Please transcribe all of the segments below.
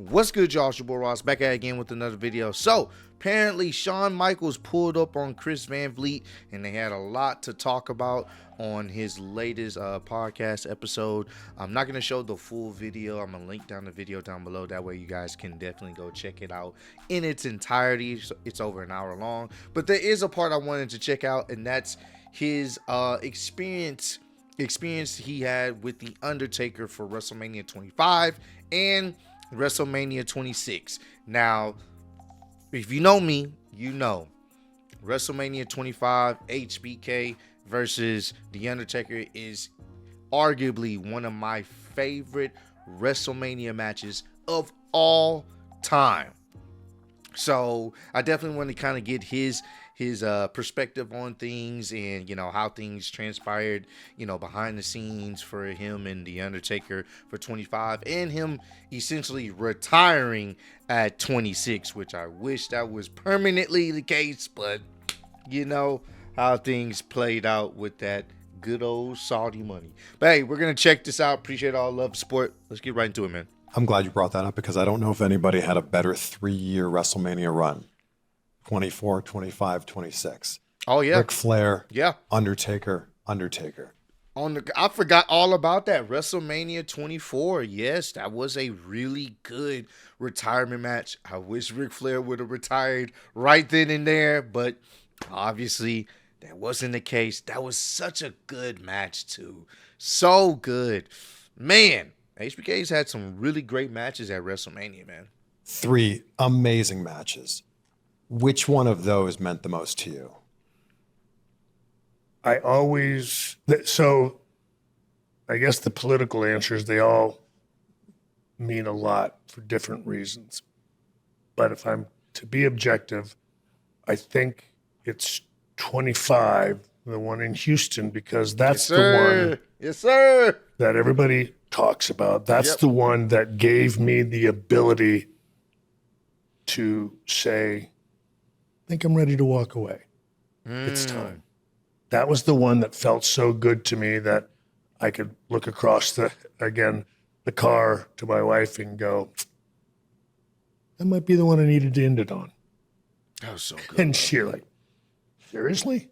What's good, y'all? It's your boy Ross back at it again with another video. So apparently Shawn Michaels pulled up on Chris Van Vliet and they had a lot to talk about on his latest podcast episode. I'm not going to show the full video. I'm going to link down the video down below. That way you guys can definitely go check it out in its entirety. It's over an hour long, but there is a part I wanted to check out, and that's his experience he had with the Undertaker for WrestleMania 25 and WrestleMania 26. Now, if you know me, you know WrestleMania 25 HBK versus The Undertaker is arguably one of my favorite WrestleMania matches of all time. So I definitely want to kind of get his perspective on things and, you know, how things transpired, you know, behind the scenes for him and The Undertaker for 25 and him essentially retiring at 26, which I wish that was permanently the case, but you know how things played out with that good old Saudi money. But hey, we're going to check this out. Appreciate all love, support. Let's get right into it, man. I'm glad you brought that up because I don't know if anybody had a better 3-year WrestleMania run. 24, 25, 26. Oh, yeah. Ric Flair. Yeah. Undertaker. I forgot all about that. WrestleMania 24. Yes, that was a really good retirement match. I wish Ric Flair would have retired right then and there, but obviously that wasn't the case. That was such a good match, too. So good. Man, HBK's had some really great matches at WrestleMania, man. 3 amazing matches. Which one of those meant the most to you? I guess the political answers, they all mean a lot for different reasons. But if I'm to be objective, I think it's 25, the one in Houston, because that's the one that everybody talks about. That's the one that gave me the ability to say, I think I'm ready to walk away. It's time. That was the one that felt so good to me that I could look across the car to my wife and go, that might be the one I needed to end it on. That was so good. And she's like, seriously?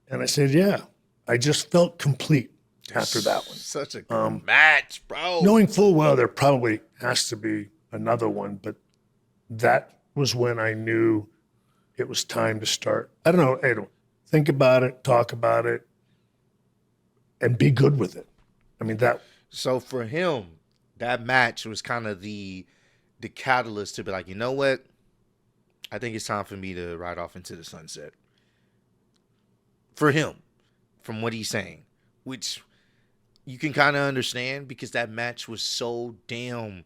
And I said, yeah. I just felt complete after that one. Such a good match, bro. Knowing full well there probably has to be another one, but that was when I knew it was time to start. I don't know, think about it, talk about it, and be good with it. I mean, that. So for him, that match was kind of the catalyst to be like, you know what? I think it's time for me to ride off into the sunset. For him, from what he's saying, which you can kind of understand because that match was so damn.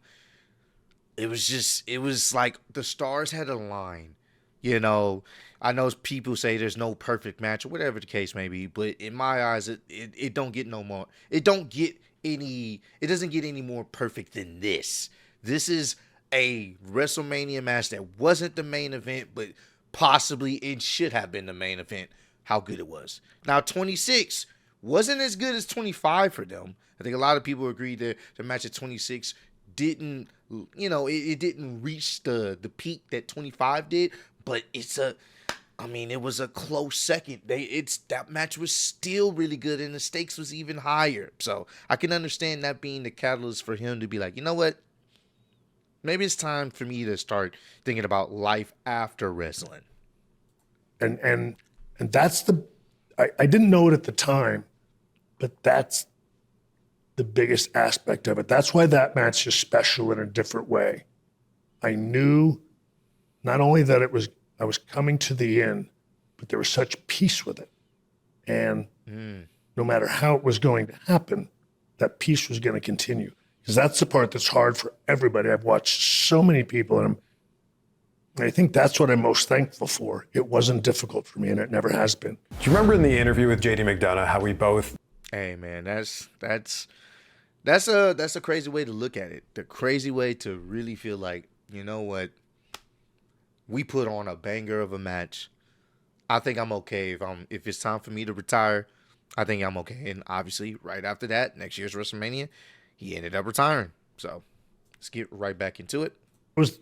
It was like the stars had aligned. You know, I know people say there's no perfect match or whatever the case may be, but in my eyes, it don't get no more. It doesn't get any more perfect than this. This is a WrestleMania match that wasn't the main event, but possibly it should have been the main event. How good it was. Now, 26 wasn't as good as 25 for them. I think a lot of people agree that the match at 26 didn't, you know, it didn't reach the peak that 25 did. But it was a close second. That match was still really good, and the stakes was even higher. So I can understand that being the catalyst for him to be like, you know what? Maybe it's time for me to start thinking about life after wrestling. And that's I didn't know it at the time, but that's the biggest aspect of it. That's why that match is special in a different way. I knew not only that I was coming to the end, but there was such peace with it. And no matter how it was going to happen, that peace was going to continue. Because that's the part that's hard for everybody. I've watched so many people, and I think that's what I'm most thankful for. It wasn't difficult for me, and it never has been. Do you remember in the interview with JD McDonough how we both... Hey, man, that's a crazy way to look at it. The crazy way to really feel like, you know what? We put on a banger of a match. I think I'm okay if it's time for me to retire. I think I'm okay. And obviously, right after that, next year's WrestleMania, he ended up retiring. So let's get right back into it. It was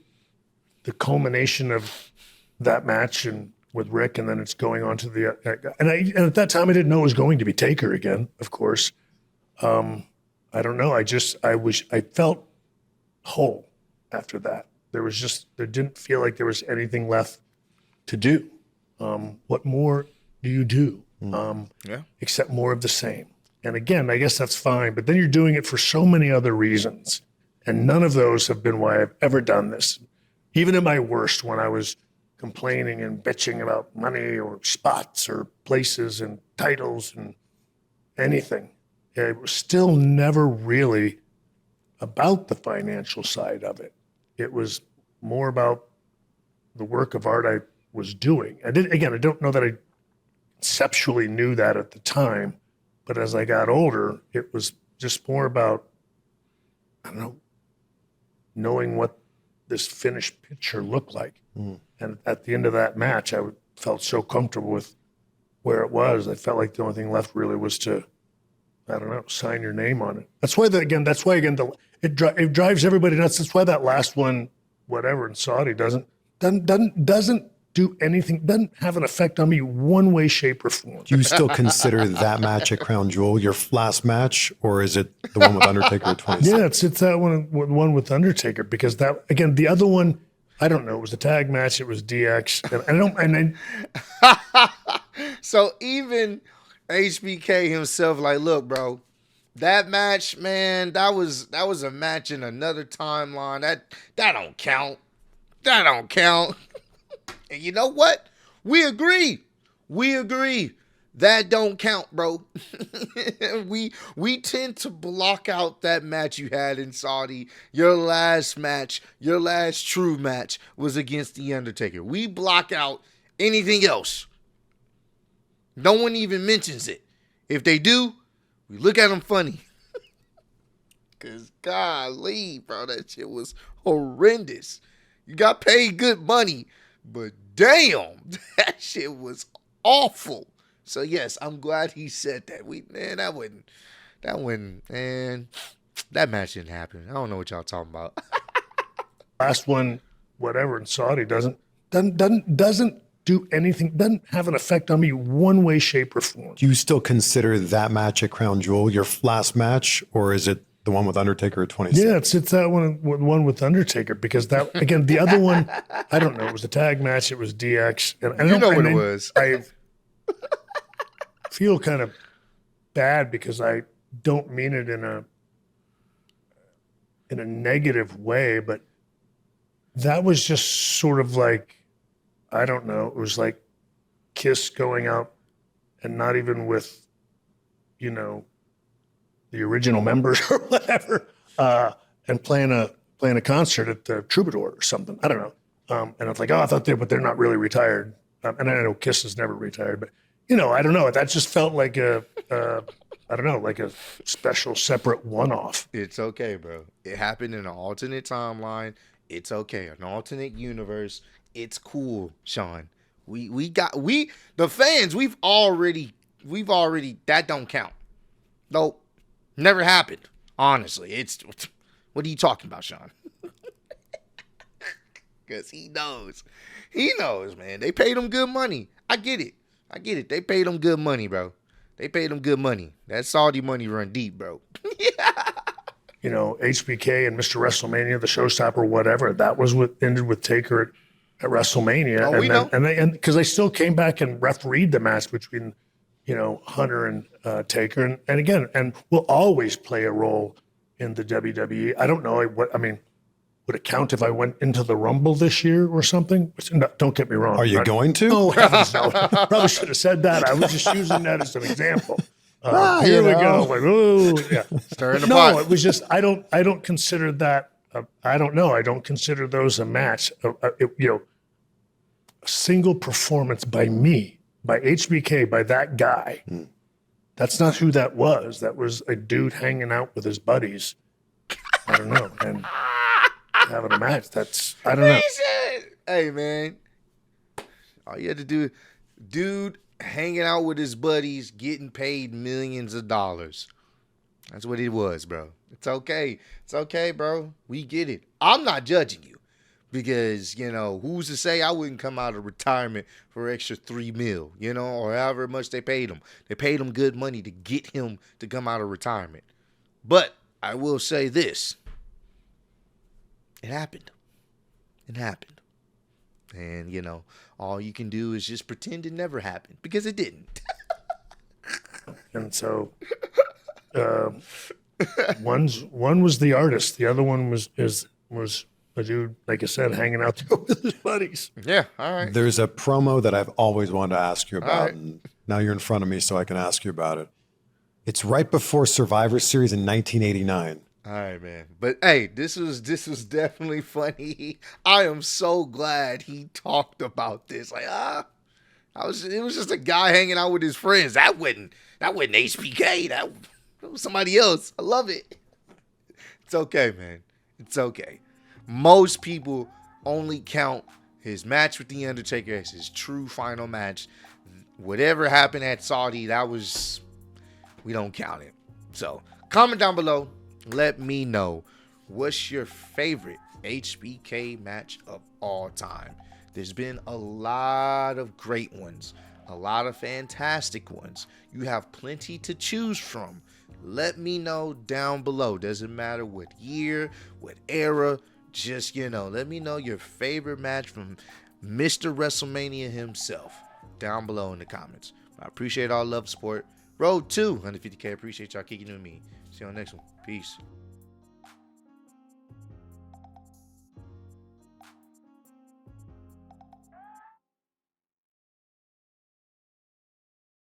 the culmination of that match and with Rick, and then it's going on to the and at that time I didn't know it was going to be Taker again, of course. I don't know. I felt whole after that. There didn't feel like there was anything left to do. What more do you do? Except more of the same. And again, I guess that's fine, but then you're doing it for so many other reasons. And none of those have been why I've ever done this. Even at my worst, when I was complaining and bitching about money or spots or places and titles and anything, it was still never really about the financial side of it. It was more about the work of art I was doing. I don't know that I conceptually knew that at the time, but as I got older, it was just more about, I don't know, knowing what this finished picture looked like. And at the end of that match, I felt so comfortable with where it was. I felt like the only thing left really was to, I don't know, sign your name on it. That's why it drives everybody nuts. That's why that last one, whatever, in Saudi doesn't do anything, doesn't have an effect on me one way, shape, or form. Do you still consider that match at Crown Jewel your last match, or is it the one with Undertaker at 26? Yeah, it's that one with Undertaker, because that, again, the other one, I don't know, it was a tag match, it was DX, So even HBK himself, like, look, bro, that match, man, that was a match in another timeline. That don't count. That don't count. And you know what? We agree. That don't count, bro. we tend to block out that match you had in Saudi. Your last match, your last true match was against The Undertaker. We block out anything else. No one even mentions it. If they do, we look at them funny. Because, golly, bro, that shit was horrendous. You got paid good money, but damn, that shit was awful. So, yes, I'm glad he said that. That match didn't happen. I don't know what y'all talking about. last one, whatever, in Saudi doesn't do anything, doesn't have an effect on me one way, shape, or form. Do you still consider that match at Crown Jewel your last match, or is it the one with Undertaker at 26? Yeah, it's that one with Undertaker, because that, again, the other one, I don't know, it was a tag match, it was DX. And You know what it was. I feel kind of bad because I don't mean it in a negative way, but that was just sort of like, I don't know, it was like Kiss going out and not even with, the original members or whatever, and playing a concert at the Troubadour or something. I don't know. And it's like, oh, I thought but they're not really retired. And I know Kiss is never retired, but I don't know. That just felt like like a special, separate one-off. It's okay, bro. It happened in an alternate timeline. It's okay. An alternate universe. It's cool, Sean. The fans, we've already, that don't count. Nope. Never happened. Honestly. What are you talking about, Sean? Because he knows. He knows, man. They paid him good money. I get it. They paid him good money, bro. They paid him good money. That Saudi money run deep, bro. HBK and Mr. WrestleMania, the showstopper, whatever, that was what ended with Taker at WrestleMania. Oh, we know. And because they still came back and refereed the match between, Hunter and Taker. And again, and will always play a role in the WWE. I don't know would it count if I went into the Rumble this year or something? No, don't get me wrong. Are you going to? Oh, heavens no. Probably should have said that. I was just using that as an example. Here we go. Like, oh, yeah. Stirring the pot. No, it was just, I don't consider that, I don't know. I don't consider those a match. A single performance by me, by HBK, by that guy. That's not who that was. That was a dude hanging out with his buddies. I don't know. And having a match, I don't know. Hey, man. All you had to do, dude hanging out with his buddies, getting paid millions of dollars. That's what it was, bro. It's okay. It's okay, bro. We get it. I'm not judging you because, who's to say I wouldn't come out of retirement for extra $3 million, or however much they paid him. They paid him good money to get him to come out of retirement. But I will say this. It happened. It happened. And, all you can do is just pretend it never happened because it didn't. And so one was the artist. The other one was a dude, like I said, hanging out there with his buddies. Yeah, all right. There's a promo that I've always wanted to ask you about. right. And now you're in front of me, so I can ask you about it. It's right before Survivor Series in 1989. All right, man. But hey, this was definitely funny. I am so glad he talked about this. Like, it was just a guy hanging out with his friends. That wasn't HBK. That was somebody else. I love it. It's okay, man. It's okay. Most people only count his match with the Undertaker as his true final match. Whatever happened at Saudi, we don't count it. So comment down below. Let me know, what's your favorite HBK match of all time? There's been a lot of great ones, a lot of fantastic ones. You have plenty to choose from. Let me know down below. Doesn't matter what year, what era, just, let me know your favorite match from Mr. WrestleMania himself down below in the comments. I appreciate all love, support. Road to 150K. Appreciate y'all kicking with me. See you on the next one. Peace.